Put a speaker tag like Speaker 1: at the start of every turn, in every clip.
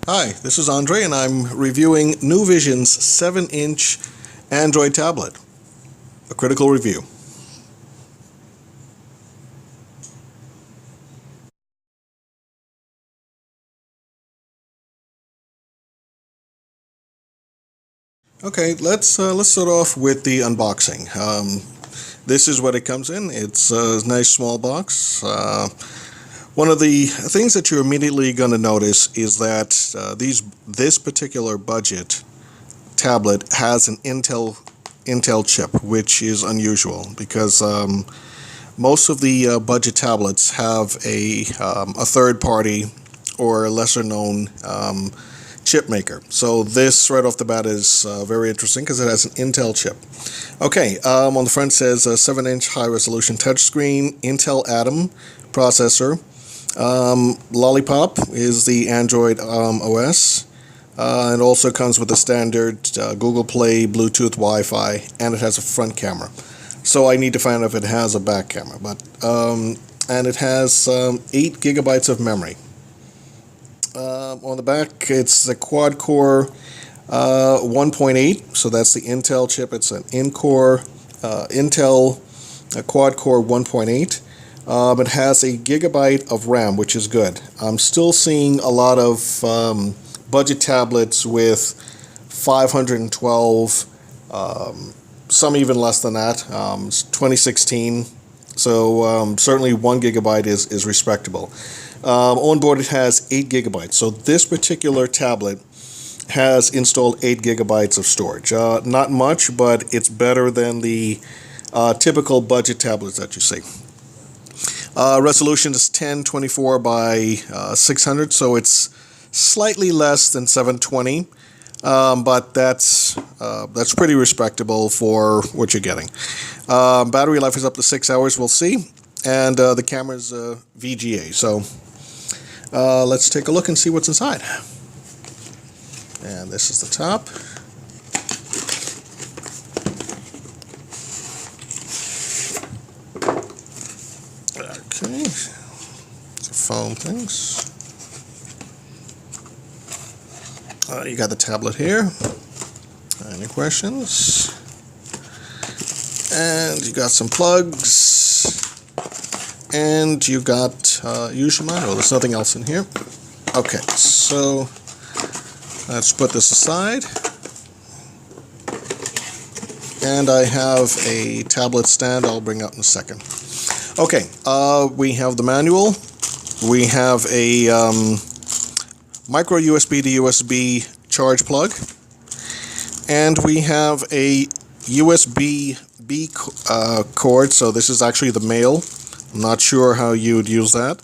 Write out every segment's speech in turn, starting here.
Speaker 1: Hi, this is Andre, and I'm reviewing NuVision's 7-inch Android tablet. A critical review. Okay, let's start off with the unboxing. This is what it comes in. It's a nice small box. One of the things that you're immediately going to notice is that this particular budget tablet has an Intel chip, which is unusual because most of the budget tablets have a third party or lesser known chip maker. So this right off the bat is very interesting because it has an Intel chip. Okay, on the front says a 7-inch high-resolution touchscreen, Intel Atom processor. Lollipop is the Android OS. It also comes with the standard Google Play, Bluetooth, Wi-Fi, and it has a front camera. So I need to find out if it has a back camera. And it has 8 gigabytes of memory. On the back, it's the quad-core 1.8, so that's the Intel chip. It's an Intel quad-core 1.8. It has a gigabyte of RAM, which is good. I'm still seeing a lot of budget tablets with 512, some even less than that. 2016, so certainly 1 gigabyte is respectable. On board it has 8 gigabytes, so this particular tablet has installed 8 gigabytes of storage. Not much, but it's better than the typical budget tablets that you see. Resolution is 1024 by 600, so it's slightly less than 720, but that's pretty respectable for what you're getting. Battery life is up to 6 hours, we'll see, and the camera's VGA. So let's take a look and see what's inside. And this is the top. Okay, the foam things. You got the tablet here. Any questions? And you got some plugs. And you got use your manual. There's nothing else in here. Okay, so let's put this aside. And I have a tablet stand I'll bring out in a second. Okay, we have the manual. We have a micro USB to USB charge plug. And we have a USB-B cord, so this is actually the male. I'm not sure how you would use that.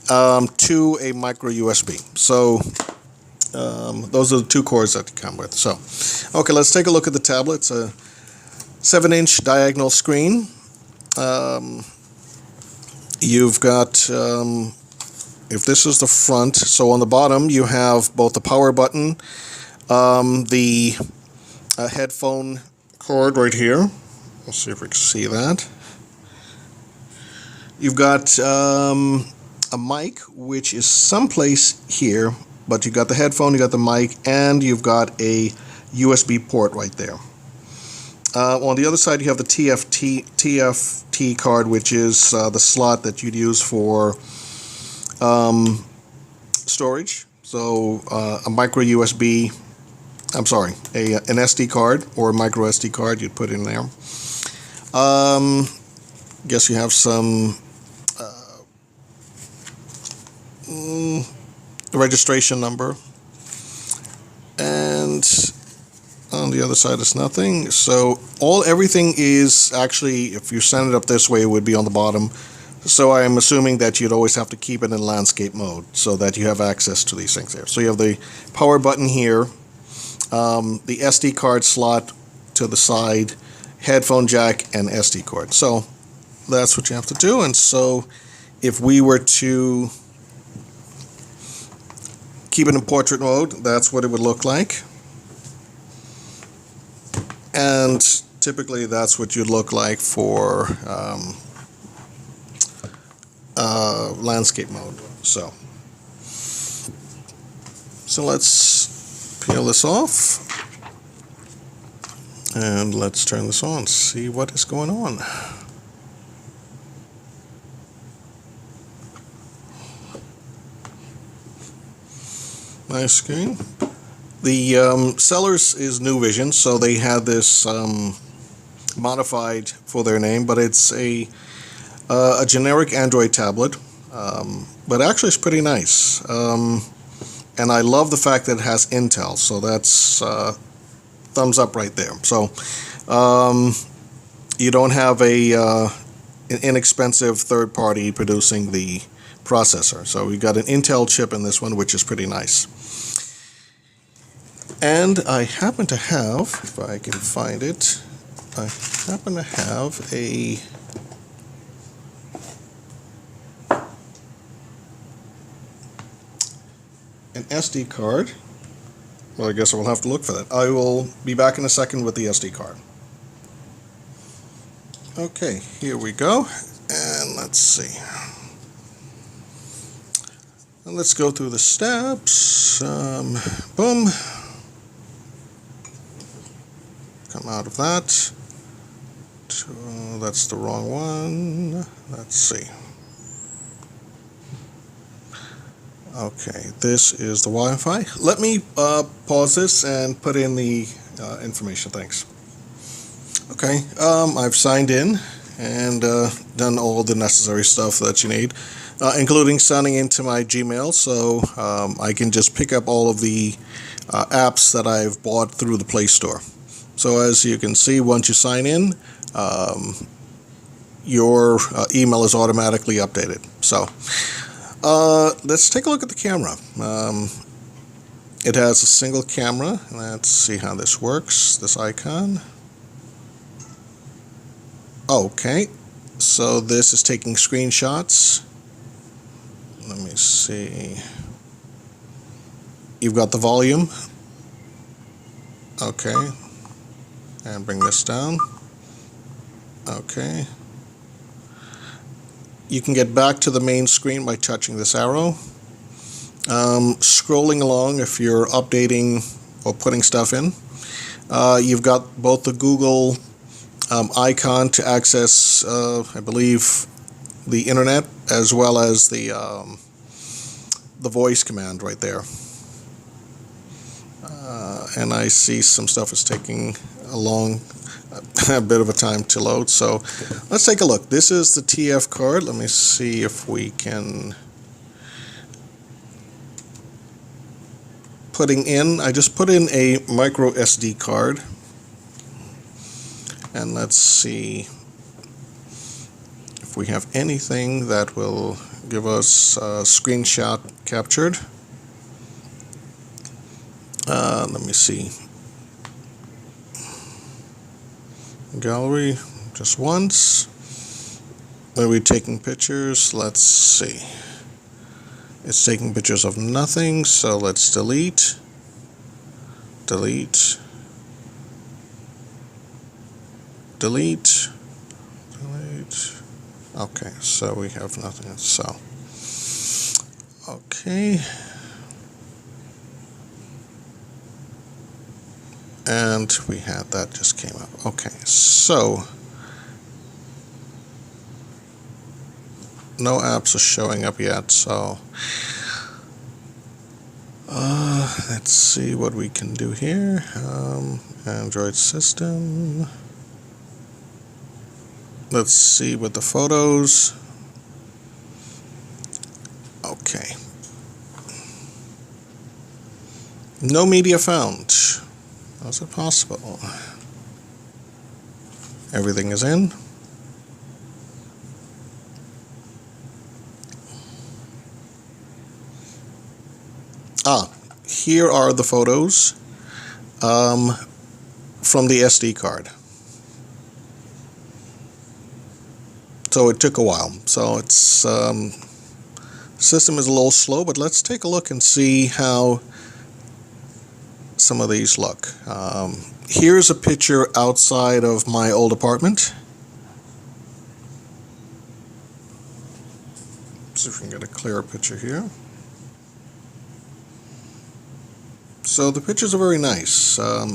Speaker 1: To a micro USB. So those are the two cords that come with. So, okay, let's take a look at the tablet. It's a 7-inch diagonal screen. You've got, if this is the front, so on the bottom you have both the power button, the headphone cord right here. Let's see if we can see that. You've got a mic, which is someplace here, but you've got the headphone, you got the mic, and you've got a USB port right there. On the other side, you have the TFT card, which is the slot that you'd use for storage. So a micro USB, I'm sorry, an SD card or a micro SD card you'd put in there. Guess you have some registration number, and on the other side is nothing. So everything is actually, if you stand it up this way, it would be on the bottom. So I'm assuming that you'd always have to keep it in landscape mode so that you have access to these things there. So you have the power button here, the SD card slot to the side, headphone jack, and SD card. So that's what you have to do. And so if we were to keep it in portrait mode, that's what it would look like. And typically that's what you'd look like for landscape mode. So So let's peel this off and let's turn this on, see what is going on. Nice screen. The sellers is NuVision, so they had this modified for their name, but it's a generic Android tablet, but actually it's pretty nice. And I love the fact that it has Intel, so that's thumbs up right there. So you don't have an inexpensive third party producing the processor. So we got an Intel chip in this one, which is pretty nice. And I happen to have, if I can find it, I happen to have an SD card. Well, I guess I will have to look for that. I will be back in a second with the SD card. Okay, here we go. And let's see. And let's go through the steps. Boom. Come out of that. That's the wrong one. Let's see. Okay, this is the Wi-Fi. Let me pause this and put in the information. Thanks. Okay, I've signed in and done all the necessary stuff that you need, including signing into my Gmail, so I can just pick up all of the apps that I've bought through the Play Store. So as you can see, once you sign in, your email is automatically updated. So let's take a look at the camera. It has a single camera. Let's see how this works, this icon. Okay, so this is taking screenshots. Let me see. You've got the volume. Okay. And bring this down. Okay. You can get back to the main screen by touching this arrow. Scrolling along if you're updating or putting stuff in. You've got both the Google icon to access, I believe, the internet, as well as the voice command right there. And I see some stuff is taking a bit of a time to load, so let's take a look. This is the TF card. Let me see if we can I just put in a micro SD card, and let's see if we have anything that will give us a screenshot captured. Let me see. Gallery, just once. Are we taking pictures? Let's see. It's taking pictures of nothing, so let's delete. Delete. Delete. Delete. Okay, so we have nothing. So, okay. And we had that just came up. Okay, so no apps are showing up yet, so let's see what we can do here. Android system. Let's see with the photos. Okay. No media found. How's it possible? Everything is in. Here are the photos from the SD card. So it took a while. So it's system is a little slow, but let's take a look and see how some of these look. Here's a picture outside of my old apartment. See if we can get a clearer picture here. So the pictures are very nice. Let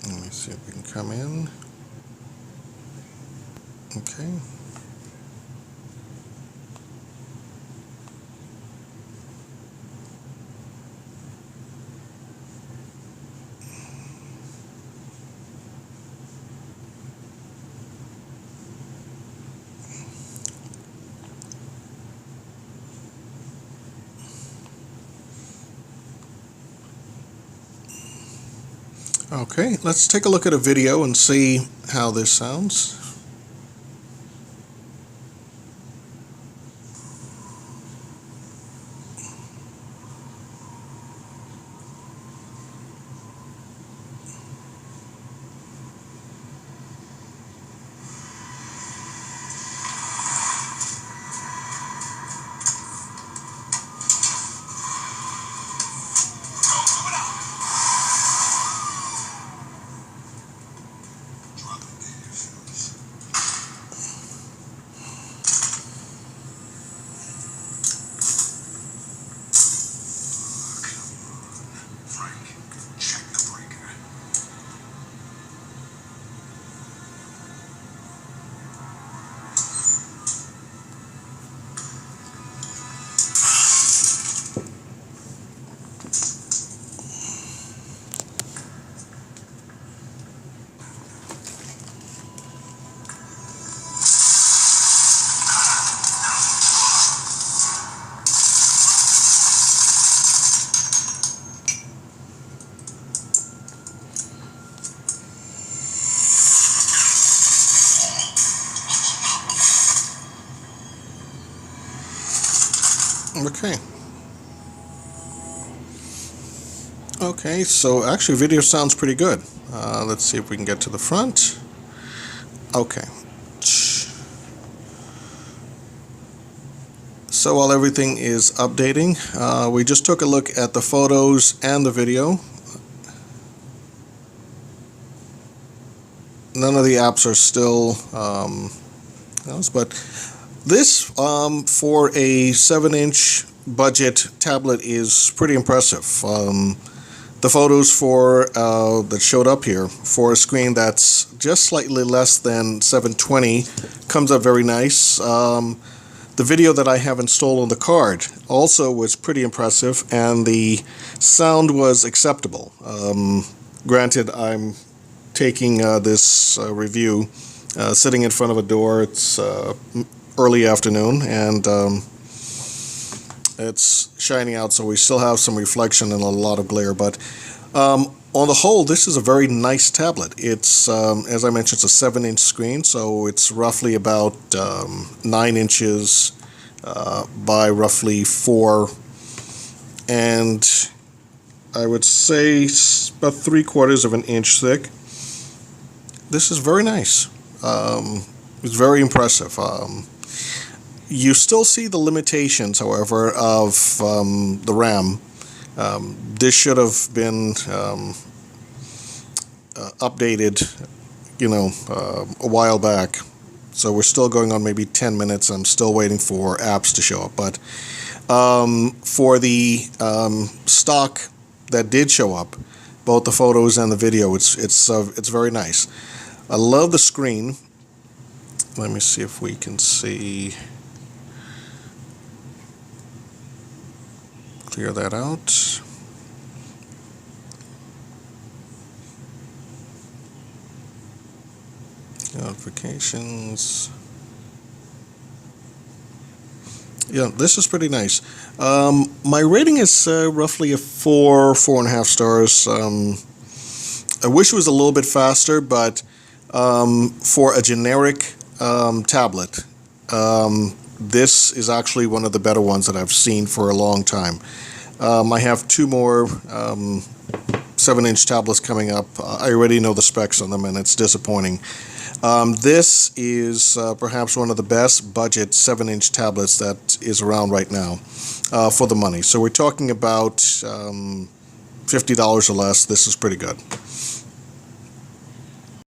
Speaker 1: me see if we can come in. Okay. Okay, let's take a look at a video and see how this sounds. Okay. Okay, so actually video sounds pretty good. Let's see if we can get to the front. Okay. So while everything is updating, we just took a look at the photos and the video. None of the apps are still but this for a 7-inch budget tablet is pretty impressive. The photos for that showed up here for a screen that's just slightly less than 720 comes up very nice. The video that I have installed on the card also was pretty impressive, and the sound was acceptable. Granted, I'm taking this review sitting in front of a door. It's early afternoon, and it's shining out, so we still have some reflection and a lot of glare, but on the whole, this is a very nice tablet. It's, as I mentioned, it's a 7-inch screen, so it's roughly about 9 inches by roughly 4, and I would say about 3/4 of an inch thick. This is very nice. It's very impressive. You still see the limitations, however, of the RAM. This should have been updated, a while back. So we're still going on maybe 10 minutes. I'm still waiting for apps to show up. But for the stock that did show up, both the photos and the video, it's very nice. I love the screen. Let me see if we can see. Clear that out. Notifications. Yeah, this is pretty nice. My rating is roughly a 4.5 stars. I wish it was a little bit faster, but for a generic tablet, this is actually one of the better ones that I've seen for a long time. I have 2 more 7-inch tablets coming up. I already know the specs on them, and it's disappointing. This is perhaps one of the best budget 7-inch tablets that is around right now for the money. So we're talking about $50 or less. This is pretty good.